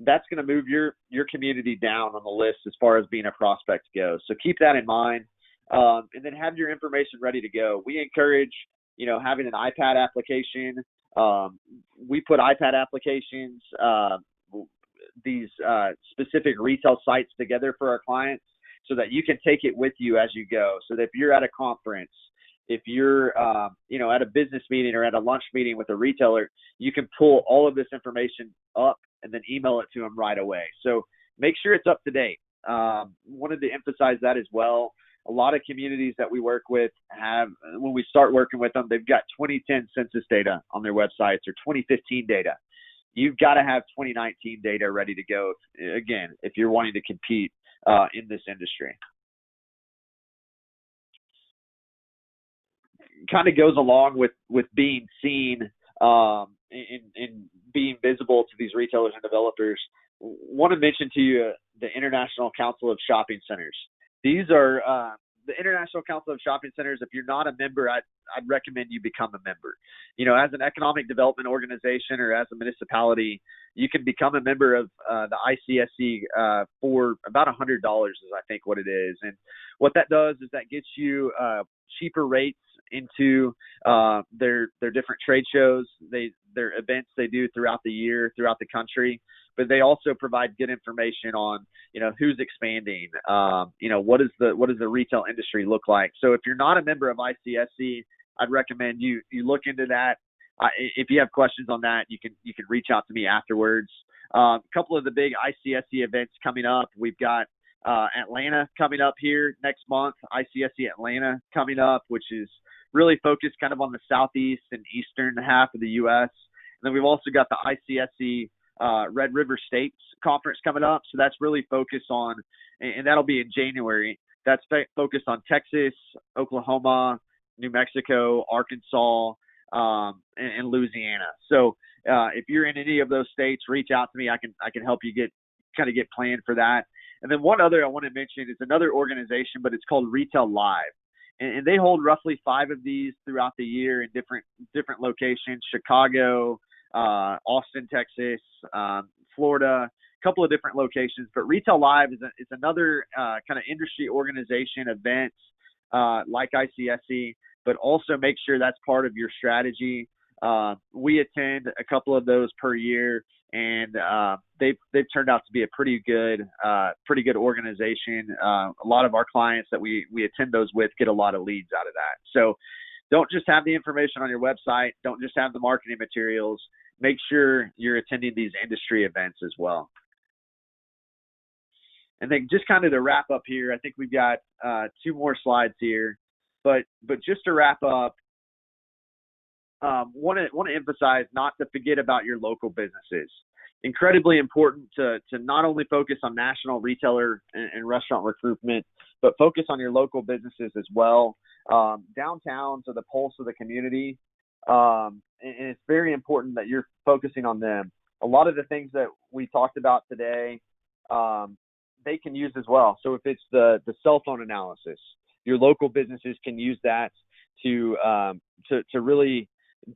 that's going to move your community down on the list as far as being a prospect goes. So keep that in mind, and then have your information ready to go. We encourage, having an iPad application. We put iPad applications, these specific retail sites together for our clients so that you can take it with you as you go. So that if you're at a conference, if you're, at a business meeting or at a lunch meeting with a retailer, you can pull all of this information up and then email it to them right away. So make sure it's up to date. Wanted to emphasize that as well. A lot of communities that we work with when we start working with them, they've got 2010 census data on their websites or 2015 data. You've got to have 2019 data ready to go, again, if you're wanting to compete in this industry. Kind of goes along with being seen and being visible to these retailers and developers. Want to mention to you the International Council of Shopping Centers. These are the International Council of Shopping Centers, if you're not a member, I'd recommend you become a member. As an economic development organization or as a municipality, you can become a member of the ICSC for about $100 is I think what it is. And what that does is that gets you cheaper rates into their different trade shows, their events they do throughout the year, throughout the country. But they also provide good information on, who's expanding, what does the retail industry look like. So if you're not a member of ICSC, I'd recommend you look into that. If you have questions on that, you can reach out to me afterwards. A couple of the big ICSC events coming up. We've got Atlanta coming up here next month, ICSC Atlanta coming up, which is really focused kind of on the southeast and eastern half of the U.S. And then we've also got the ICSC Red River States Conference coming up. So that's really focused on, and that'll be in January. That's focused on Texas, Oklahoma, New Mexico, Arkansas, and Louisiana. So if you're in any of those states, reach out to me. I can help you get planned for that. And then one other I want to mention is another organization, but it's called Retail Live. And they hold roughly 5 of these throughout the year in different locations: Chicago, Austin, Texas, Florida, a couple of different locations. But Retail Live is another kind of industry organization event like ICSC, but also make sure that's part of your strategy. We attend a couple of those per year, and they've turned out to be a pretty good organization. A lot of our clients that we attend those with get a lot of leads out of that. So don't just have the information on your website. Don't just have the marketing materials. Make sure you're attending these industry events as well. And then just kind of to wrap up here, I think we've got 2 more slides here. But just to wrap up, want to emphasize not to forget about your local businesses. Incredibly important to not only focus on national retailer and restaurant recruitment, but focus on your local businesses as well. Downtowns are the pulse of the community, and it's very important that you're focusing on them. A lot of the things that we talked about today, they can use as well. So if it's the cell phone analysis, your local businesses can use that to really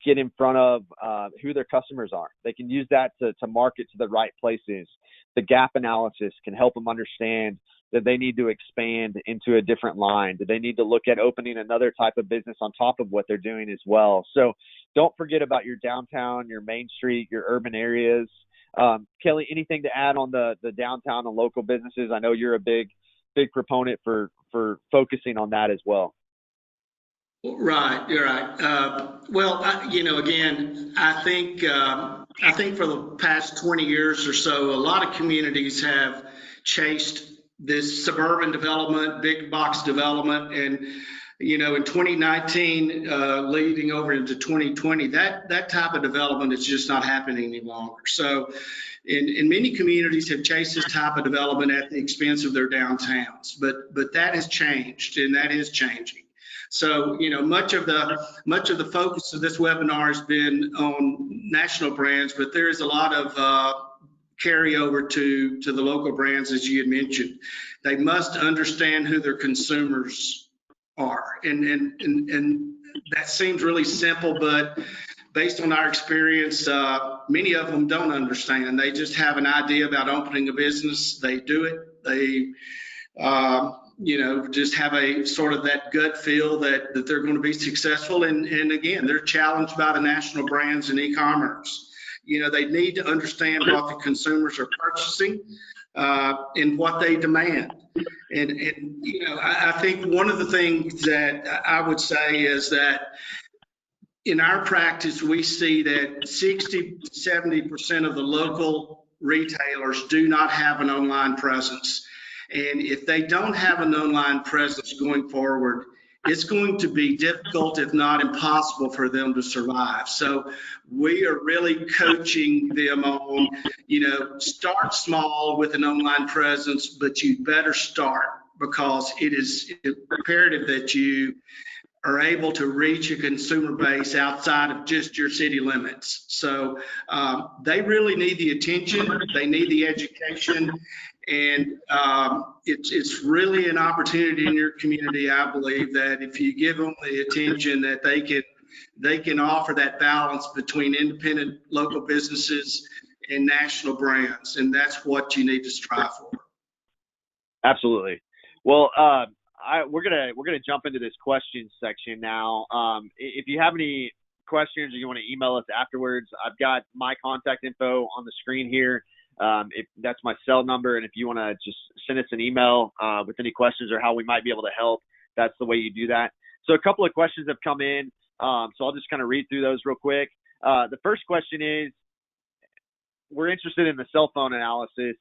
get in front of who their customers are. They can use that to market to the right places. The gap analysis can help them understand that they need to expand into a different line. Do they need to look at opening another type of business on top of what they're doing as well? So don't forget about your downtown, your main street, your urban areas. Kelly, anything to add on the downtown and local businesses? I know you're a big proponent for focusing on that as well. Right, you're right. Well, again, I think for the past 20 years or so, a lot of communities have chased this suburban development, big box development, and in 2019, leading over into 2020, that type of development is just not happening any longer. So, in many communities have chased this type of development at the expense of their downtowns, but that has changed, and that is changing. So, much of the focus of this webinar has been on national brands, but there is a lot of carryover to the local brands, as you had mentioned. They must understand who their consumers are, and that seems really simple, but based on our experience, many of them don't understand. They just have an idea about opening a business. They do it. They just have a sort of that gut feel that they're going to be successful. And again, they're challenged by the national brands and e-commerce. They need to understand what the consumers are purchasing and what they demand. And I think one of the things that I would say is that in our practice, we see that 60-70% of the local retailers do not have an online presence. And if they don't have an online presence going forward, it's going to be difficult, if not impossible, for them to survive. So we are really coaching them on, start small with an online presence, but you better start, because it is imperative that you are able to reach a consumer base outside of just your city limits. So they really need the attention, they need the education, and it's really an opportunity in your community, I believe, that if you give them the attention, that they can offer that balance between independent local businesses and national brands, and that's what you need to strive for. Absolutely. Well, we're gonna jump into this questions section now. If you have any questions or you want to email us afterwards, I've got my contact info on the screen here. If that's my cell number, and if you want to just send us an email with any questions or how we might be able to help, that's the way you do that. So a couple of questions have come in, so I'll just kind of read through those real quick. The first question is, we're interested in the cell phone analysis.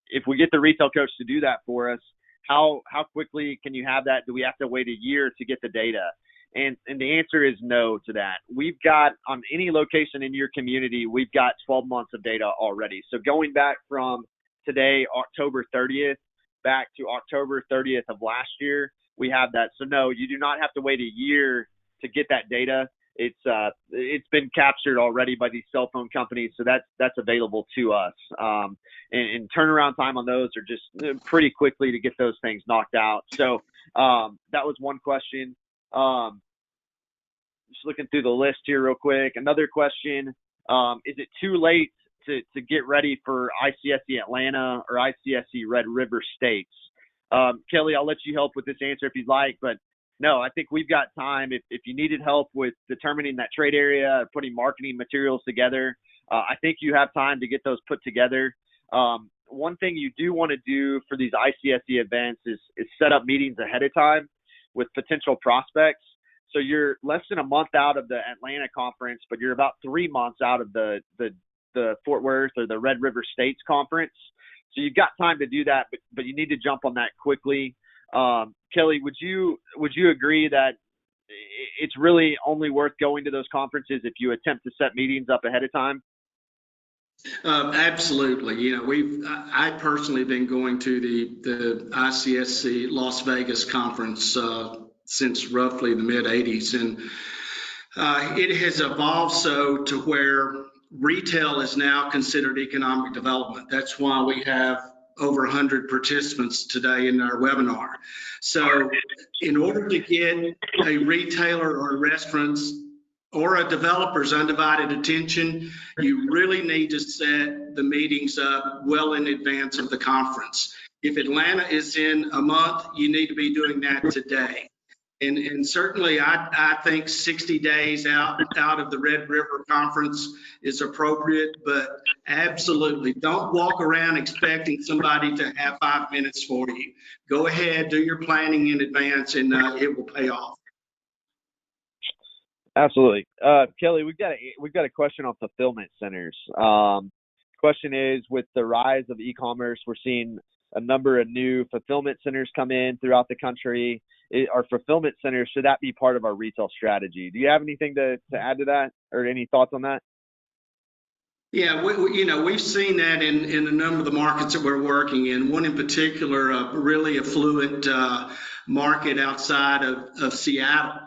If we get the retail coach to do that for us, how quickly can you have that? Do we have to wait a year to get the data? And the answer is no to that. We've got, on any location in your community, we've got 12 months of data already. So going back from today, October 30th, back to October 30th of last year, we have that. So no, you do not have to wait a year to get that data. It's been captured already by these cell phone companies, so that's available to us. And turnaround time on those are just pretty quickly to get those things knocked out. So that was one question. Just looking through the list here real quick. Another question: is it too late to get ready for ICSC Atlanta or ICSC Red River states? Kelly, I'll let you help with this answer if you'd like, but no, I think we've got time. If you needed help with determining that trade area, putting marketing materials together, I think you have time to get those put together. One thing you do want to do for these ICSC events is set up meetings ahead of time with potential prospects. So you're less than a month out of the Atlanta conference, but you're about 3 months out of the Fort Worth or the Red River States conference. So you've got time to do that, but you need to jump on that quickly. Kelly, would you agree that it's really only worth going to those conferences if you attempt to set meetings up ahead of time? Absolutely. You know, I personally have been going to the ICSC Las Vegas conference since roughly the mid '80s, and it has evolved so to where retail is now considered economic development. That's why we have over 100 participants today in our webinar. So in order to get a retailer or a restaurant's or a developer's undivided attention, you really need to set the meetings up well in advance of the conference. If Atlanta is in a month, you need to be doing that today. And certainly I think 60 days out of the Red River Conference is appropriate, but absolutely don't walk around expecting somebody to have 5 minutes for you. Go ahead, do your planning in advance, and it will pay off. Absolutely. Kelly, we've got a question on fulfillment centers. Question is, with the rise of e-commerce, we're seeing a number of new fulfillment centers come in throughout the country. Our fulfillment centers, should that be part of our retail strategy? Do you have anything to add to that, or any thoughts on that? Yeah, we've seen that in a number of the markets that we're working in. One in particular, a really affluent market outside of Seattle.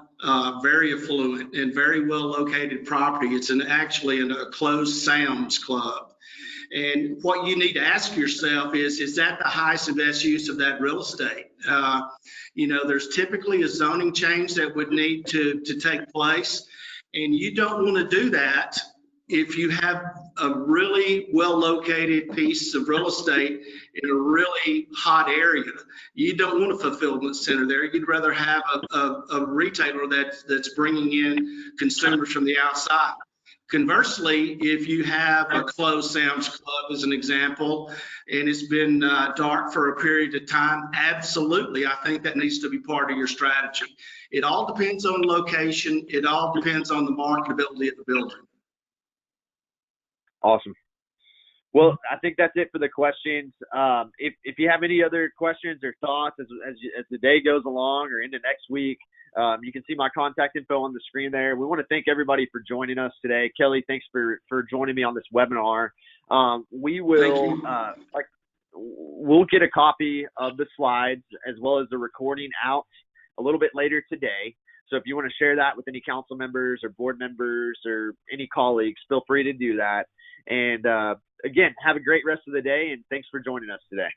Very affluent and very well located property. It's actually a closed Sam's Club. And what you need to ask yourself is that the highest and best use of that real estate? There's typically a zoning change that would need to take place, and you don't want to do that if you have a really well located piece of real estate in a really hot area. You don't want a fulfillment center there. You'd rather have a retailer that's bringing in consumers from the outside. Conversely, if you have a closed Sam's Club as an example, and it's been dark for a period of time, absolutely, I think that needs to be part of your strategy. It all depends on location. It all depends on the marketability of the building. Awesome. Well, I think that's it for the questions. If you have any other questions or thoughts as the day goes along or into next week, you can see my contact info on the screen there. We want to thank everybody for joining us today. Kelly, thanks for joining me on this webinar. We'll get a copy of the slides as well as the recording out a little bit later today. So if you want to share that with any council members or board members or any colleagues, feel free to do that. And again, have a great rest of the day, and thanks for joining us today.